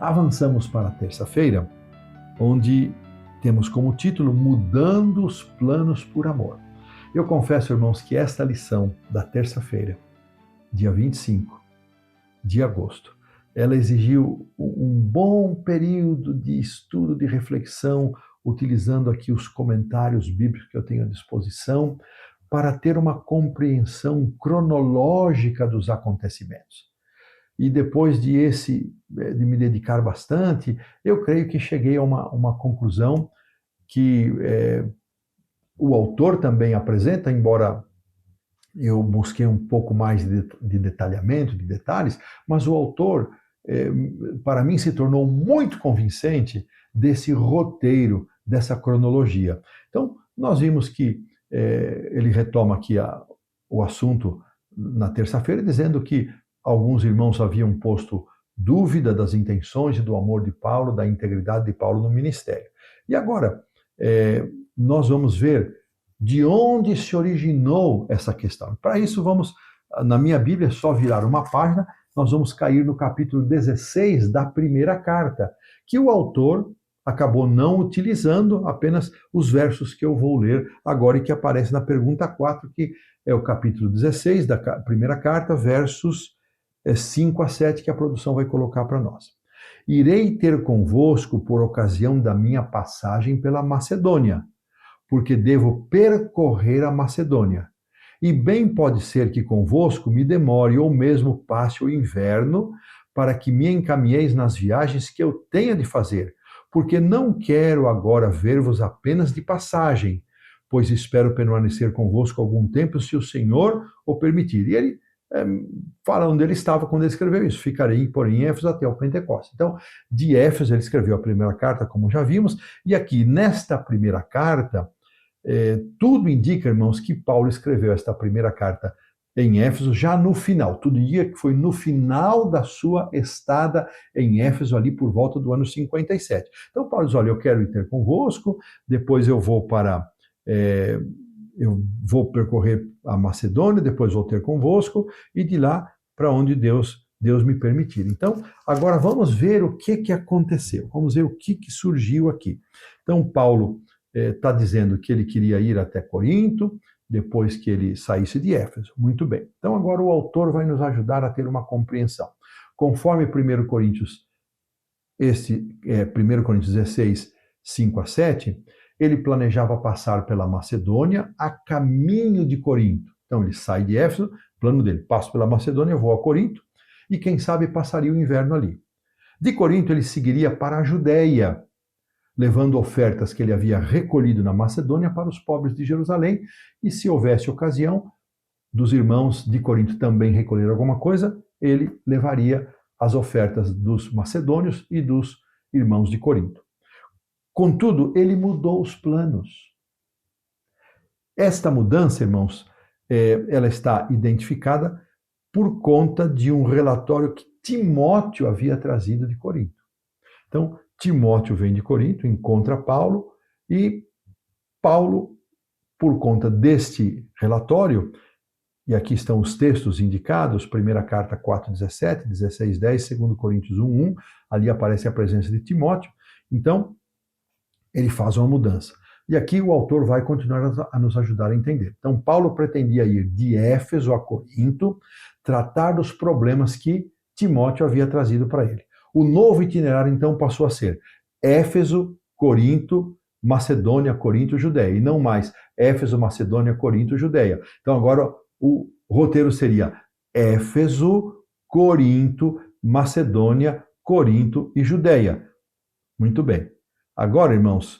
Avançamos para a terça-feira, onde temos como título Mudando os Planos por Amor. Eu confesso, irmãos, que esta lição da terça-feira, dia 25 de agosto, ela exigiu um bom período de estudo, de reflexão, utilizando aqui os comentários bíblicos que eu tenho à disposição, para ter uma compreensão cronológica dos acontecimentos. E depois de me dedicar bastante, eu creio que cheguei a uma conclusão que o autor também apresenta, embora eu busquei um pouco mais de detalhamento, de detalhes, mas o autor, para mim, se tornou muito convincente desse roteiro, dessa cronologia. Então, nós vimos que ele retoma aqui o assunto na terça-feira, dizendo que alguns irmãos haviam posto dúvida das intenções e do amor de Paulo, da integridade de Paulo no ministério. E agora, nós vamos ver de onde se originou essa questão. Para isso, vamos, na minha Bíblia, só virar uma página, nós vamos cair no capítulo 16 da primeira carta, que o autor acabou não utilizando, apenas os versos que eu vou ler agora e que aparece na pergunta 4, que é o capítulo 16 da primeira carta, versos 5 a 7, que a produção vai colocar para nós. Irei ter convosco por ocasião da minha passagem pela Macedônia, porque devo percorrer a Macedônia. E bem pode ser que convosco me demore ou mesmo passe o inverno, para que me encaminheis nas viagens que eu tenha de fazer, porque não quero agora ver-vos apenas de passagem, pois espero permanecer convosco algum tempo, se o Senhor o permitir. E ele fala onde ele estava quando ele escreveu isso. Ficarei, porém, em Éfeso até o Pentecostes. Então, de Éfeso ele escreveu a primeira carta, como já vimos, e aqui, nesta primeira carta, tudo indica, irmãos, que Paulo escreveu esta primeira carta em Éfeso já no final. Tudo indica que foi no final da sua estada em Éfeso, ali por volta do ano 57. Então, Paulo diz, olha, eu quero ir ter convosco, depois eu vou eu vou percorrer a Macedônia, depois vou ter convosco, e de lá para onde Deus me permitir. Então, agora vamos ver o que aconteceu. Vamos ver o que surgiu aqui. Então, Paulo está dizendo que ele queria ir até Corinto, depois que ele saísse de Éfeso. Muito bem. Então, agora o autor vai nos ajudar a ter uma compreensão. Conforme 1 Coríntios 16, 5 a 7, ele planejava passar pela Macedônia a caminho de Corinto. Então, ele sai de Éfeso, plano dele, passo pela Macedônia, vou a Corinto, e quem sabe passaria o inverno ali. De Corinto, ele seguiria para a Judéia, levando ofertas que ele havia recolhido na Macedônia para os pobres de Jerusalém, e se houvesse ocasião dos irmãos de Corinto também recolher alguma coisa, ele levaria as ofertas dos macedônios e dos irmãos de Corinto. Contudo, ele mudou os planos. Esta mudança, irmãos, ela está identificada por conta de um relatório que Timóteo havia trazido de Corinto. Então, Timóteo vem de Corinto, encontra Paulo, e Paulo, por conta deste relatório, e aqui estão os textos indicados, 1 carta 4:17, 16:10, 2 Coríntios 1:1, ali aparece a presença de Timóteo. Então, ele faz uma mudança. E aqui o autor vai continuar a nos ajudar a entender. Então, Paulo pretendia ir de Éfeso a Corinto, tratar dos problemas que Timóteo havia trazido para ele. O novo itinerário, então, passou a ser Éfeso, Corinto, Macedônia, Corinto, Judéia. E não mais Éfeso, Macedônia, Corinto, Judéia. Então, agora o roteiro seria Éfeso, Corinto, Macedônia, Corinto e Judéia. Muito bem. Agora, irmãos,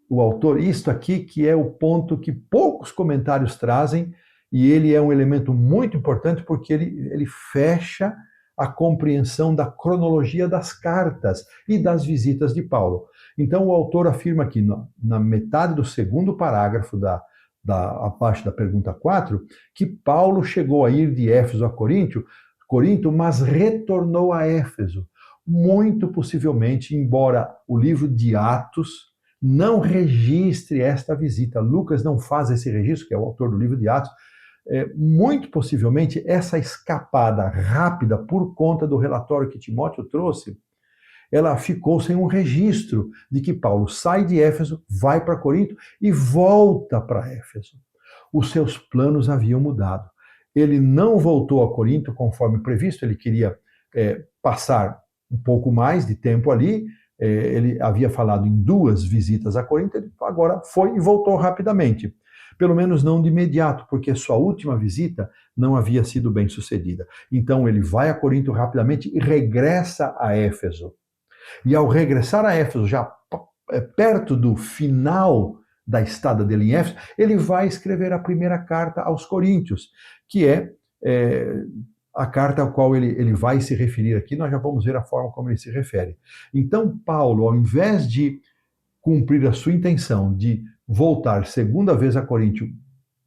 o autor, isto aqui que é o ponto que poucos comentários trazem, e ele é um elemento muito importante porque ele fecha a compreensão da cronologia das cartas e das visitas de Paulo. Então, o autor afirma aqui, na metade do segundo parágrafo abaixo da pergunta 4, que Paulo chegou a ir de Éfeso a Corinto, mas retornou a Éfeso. Muito possivelmente, embora o livro de Atos não registre esta visita, Lucas não faz esse registro, que é o autor do livro de Atos, muito possivelmente essa escapada rápida por conta do relatório que Timóteo trouxe, ela ficou sem um registro de que Paulo sai de Éfeso, vai para Corinto e volta para Éfeso. Os seus planos haviam mudado. Ele não voltou a Corinto conforme previsto, ele queria passar um pouco mais de tempo ali. Ele havia falado em 2 visitas a Corinto, ele agora foi e voltou rapidamente. Pelo menos não de imediato, porque sua última visita não havia sido bem sucedida. Então ele vai a Corinto rapidamente e regressa a Éfeso. E ao regressar a Éfeso, já perto do final da estada dele em Éfeso, ele vai escrever a primeira carta aos Coríntios, que é a carta ao qual ele vai se referir aqui. Nós já vamos ver a forma como ele se refere. Então, Paulo, ao invés de cumprir a sua intenção de voltar segunda vez a Corinto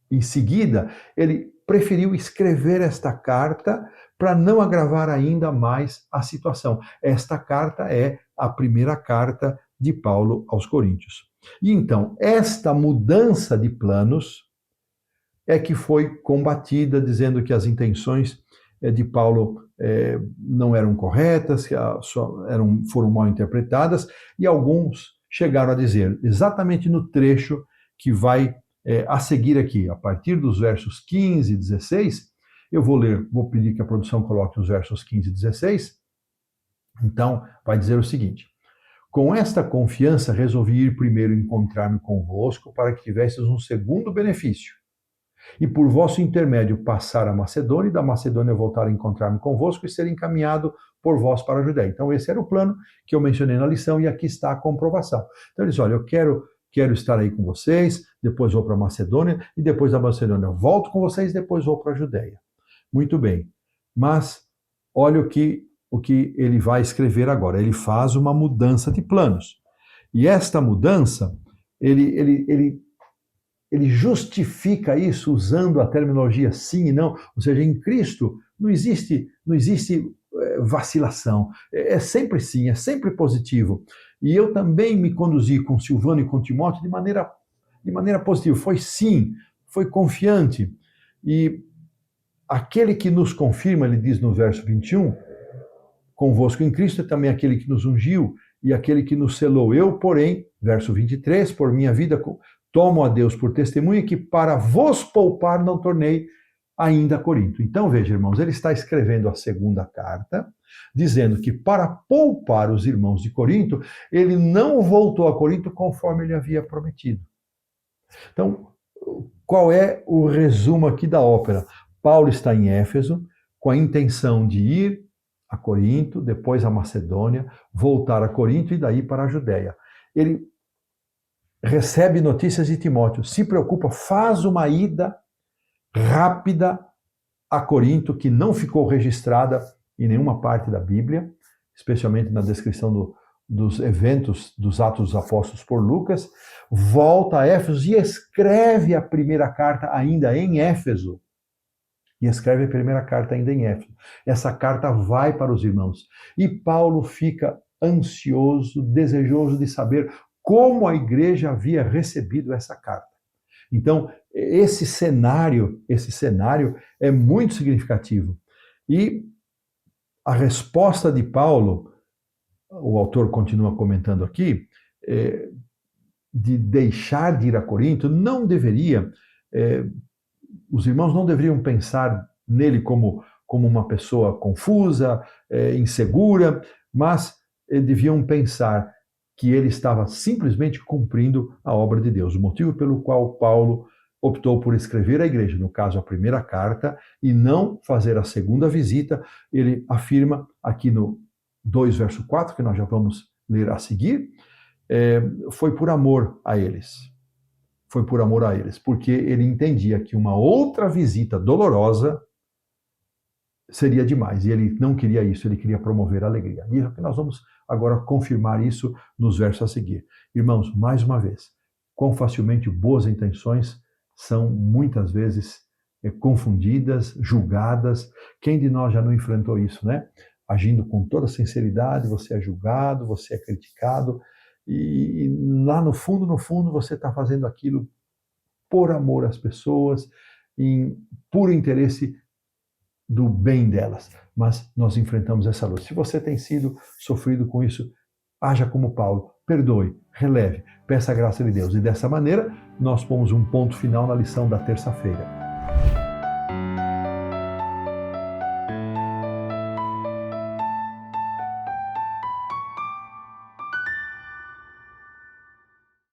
em seguida, ele preferiu escrever esta carta para não agravar ainda mais a situação. Esta carta é a primeira carta de Paulo aos Coríntios. E então, esta mudança de planos é que foi combatida, dizendo que as intenções de Paulo não eram corretas, que foram mal interpretadas, e alguns chegaram a dizer, exatamente no trecho que vai a seguir aqui, a partir dos versos 15 e 16, eu vou pedir que a produção coloque os versos 15 e 16, então vai dizer o seguinte: com esta confiança resolvi ir primeiro encontrar-me convosco para que tivesseis um segundo benefício, e por vosso intermédio passar a Macedônia, e da Macedônia voltar a encontrar-me convosco e ser encaminhado por vós para a Judéia. Então esse era o plano que eu mencionei na lição e aqui está a comprovação. Então ele diz, olha, eu quero estar aí com vocês, depois vou para a Macedônia, e depois da Macedônia eu volto com vocês, depois vou para a Judéia. Muito bem, mas olha o que ele vai escrever agora. Ele faz uma mudança de planos. E esta mudança, ele justifica isso usando a terminologia sim e não, ou seja, em Cristo não existe vacilação, é sempre sim, é sempre positivo. E eu também me conduzi com Silvano e com Timóteo de maneira positiva, foi sim, foi confiante. E aquele que nos confirma, ele diz no verso 21, convosco em Cristo é também aquele que nos ungiu e aquele que nos selou. Eu, porém, verso 23, por minha vida tomo a Deus por testemunha que para vos poupar não tornei ainda a Corinto. Então, veja, irmãos, ele está escrevendo a segunda carta, dizendo que para poupar os irmãos de Corinto, ele não voltou a Corinto conforme ele havia prometido. Então, qual é o resumo aqui da ópera? Paulo está em Éfeso com a intenção de ir a Corinto, depois a Macedônia, voltar a Corinto e daí para a Judéia. Ele recebe notícias de Timóteo, se preocupa, faz uma ida rápida a Corinto, que não ficou registrada em nenhuma parte da Bíblia, especialmente na descrição dos eventos dos Atos dos Apóstolos por Lucas, volta a Éfeso e escreve a primeira carta ainda em Éfeso. Essa carta vai para os irmãos. E Paulo fica ansioso, desejoso de saber como a igreja havia recebido essa carta. Então, esse cenário é muito significativo. E a resposta de Paulo, o autor continua comentando aqui, de deixar de ir a Corinto, não deveria, os irmãos não deveriam pensar nele como uma pessoa confusa, insegura, mas deviam pensar que ele estava simplesmente cumprindo a obra de Deus. O motivo pelo qual Paulo optou por escrever à igreja, no caso a primeira carta, e não fazer a segunda visita, ele afirma aqui no 2, verso 4, que nós já vamos ler a seguir, foi por amor a eles. Foi por amor a eles, porque ele entendia que uma outra visita dolorosa seria demais, e ele não queria isso, ele queria promover a alegria. E nós vamos agora confirmar isso nos versos a seguir. Irmãos, mais uma vez, quão facilmente boas intenções são muitas vezes confundidas, julgadas. Quem de nós já não enfrentou isso, né? Agindo com toda sinceridade, você é julgado, você é criticado, e lá no fundo, você está fazendo aquilo por amor às pessoas, em puro interesse do bem delas, mas nós enfrentamos essa luta. Se você tem sido sofrido com isso, haja como Paulo, perdoe, releve, peça a graça de Deus. E dessa maneira, nós pomos um ponto final na lição da terça-feira.